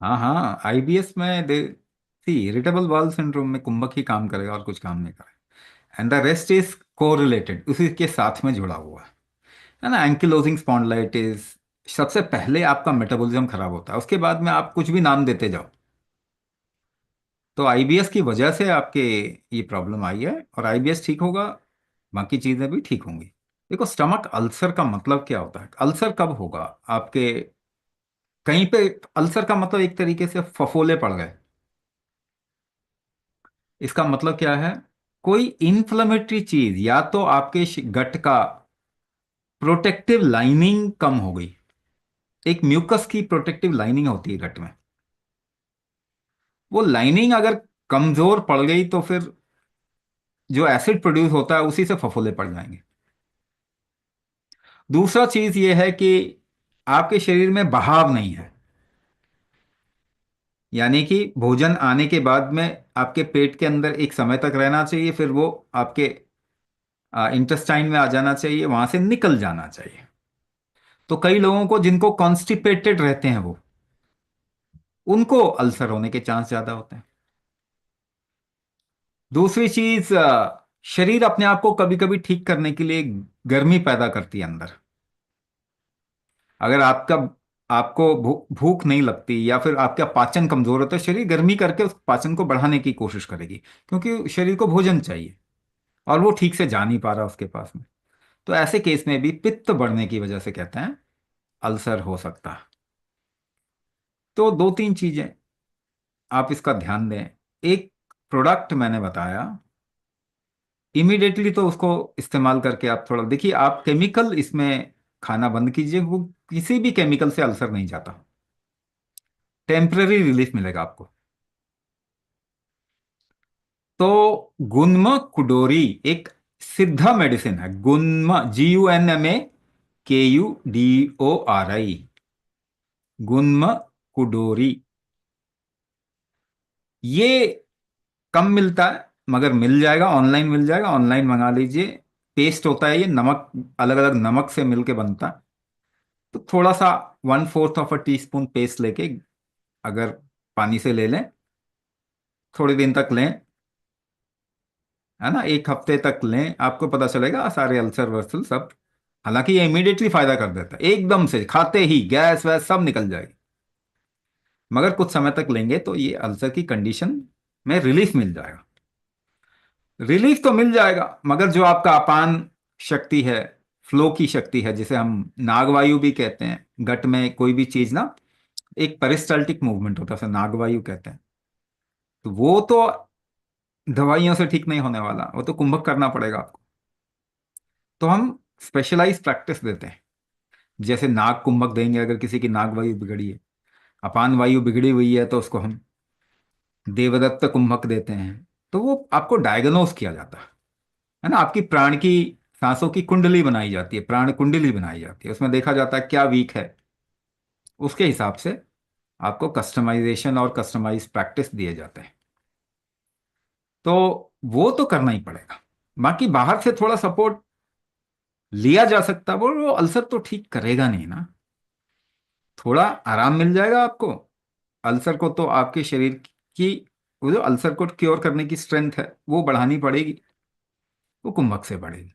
हाँ हाँ, आईबीएस में दे सी इरिटेबल बाउल सिंड्रोम में कुंभक ही काम करेगा और कुछ काम नहीं करेगा। And the rest is correlated, उसी के साथ में जुड़ा हुआ है ना। एंकिलोजिंग स्पॉन्डिलाइटिस, सबसे पहले आपका मेटाबॉलिज्म खराब होता है, उसके बाद में आप कुछ भी नाम देते जाओ। तो आईबीएस की वजह से आपके ये प्रॉब्लम आई है, और आईबीएस ठीक होगा, बाकी चीजें भी ठीक होंगी। देखो, स्टमक अल्सर का मतलब क्या होता है? अल्सर कब होगा आपके कहीं पे? अल्सर का मतलब एक तरीके से फफोले पड़ गए। इसका मतलब क्या है? कोई इन्फ्लेमेटरी चीज, या तो आपके गट का प्रोटेक्टिव लाइनिंग कम हो गई। एक म्यूकस की प्रोटेक्टिव लाइनिंग होती है गट में, वो लाइनिंग अगर कमजोर पड़ गई तो फिर जो एसिड प्रोड्यूस होता है उसी से फफोले पड़ जाएंगे। दूसरा चीज ये है कि आपके शरीर में बहाव नहीं है, यानी कि भोजन आने के बाद में आपके पेट के अंदर एक समय तक रहना चाहिए, फिर वो आपके इंटेस्टाइन में आ जाना चाहिए, वहां से निकल जाना चाहिए। तो कई लोगों को जिनको कॉन्स्टिपेटेड रहते हैं वो, उनको अल्सर होने के चांस ज्यादा होते हैं। दूसरी चीज, शरीर अपने आप को कभी कभी ठीक करने के लिए गर्मी पैदा करती है अंदर। अगर आपको भूख नहीं लगती, या फिर आपका पाचन कमजोर होता है, शरीर गर्मी करके उस पाचन को बढ़ाने की कोशिश करेगी, क्योंकि शरीर को भोजन चाहिए और वो ठीक से जा नहीं पा रहा उसके पास में। तो ऐसे केस में भी पित्त बढ़ने की वजह से कहते हैं अल्सर हो सकता है। तो दो तीन चीजें आप इसका ध्यान दें। एक प्रोडक्ट मैंने बताया, इमीडिएटली तो उसको इस्तेमाल करके आप थोड़ा देखिए, आप केमिकल इसमें खाना बंद कीजिए, वो किसी भी केमिकल से अल्सर नहीं जाता। टेम्पररी रिलीफ मिलेगा आपको। तो गुन्म कुडोरी एक सिद्धा मेडिसिन है। गुन्म, GUNMAKUDORI, गुन्म कुडोरी। ये कम मिलता है, मगर मिल जाएगा, ऑनलाइन मिल जाएगा, ऑनलाइन मंगा लीजिए। पेस्ट होता है ये, नमक, अलग अलग नमक से मिलके बनता है। तो थोड़ा सा 1/4 टीस्पून पेस्ट लेके, अगर पानी से ले लें, थोड़े दिन तक लें, है ना, एक हफ्ते तक लें, आपको पता चलेगा सारे अल्सर वर्सल सब। हालांकि ये इमीडिएटली फायदा कर देता है, एकदम से खाते ही गैस वैस सब निकल जाएगी, मगर कुछ समय तक लेंगे तो ये अल्सर की कंडीशन में रिलीफ मिल जाएगा। रिलीफ तो मिल जाएगा, मगर जो आपका अपान शक्ति है, फ्लो की शक्ति है, जिसे हम नागवायु भी कहते हैं, गट में कोई भी चीज ना, एक पेरिस्टाल्टिक मूवमेंट होता है, उसे नागवायु कहते हैं। तो वो तो दवाइयों से ठीक नहीं होने वाला, वो तो कुंभक करना पड़ेगा आपको। तो हम स्पेशलाइज प्रैक्टिस देते हैं, जैसे नाग कुंभक देंगे अगर किसी की नाग वायु बिगड़ी है, अपान वायु बिगड़ी हुई है, तो उसको हम देवदत्त कुंभक देते हैं। तो वो आपको डायग्नोस किया जाता है ना, आपकी प्राण की सांसों की कुंडली बनाई जाती है, प्राण कुंडली बनाई जाती है, उसमें देखा जाता है क्या वीक है, उसके हिसाब से आपको कस्टमाइजेशन और कस्टमाइज प्रैक्टिस दिए जाते हैं। तो वो तो करना ही पड़ेगा। बाकी बाहर से थोड़ा सपोर्ट लिया जा सकता है, वो अल्सर तो ठीक करेगा नहीं ना। थोड़ा आराम मिल जाएगा आपको। अल्सर को तो आपके शरीर की, वो जो अल्सर को क्योर करने की स्ट्रेंथ है वो बढ़ानी पड़ेगी, वो कुंभक से बढ़ेगी।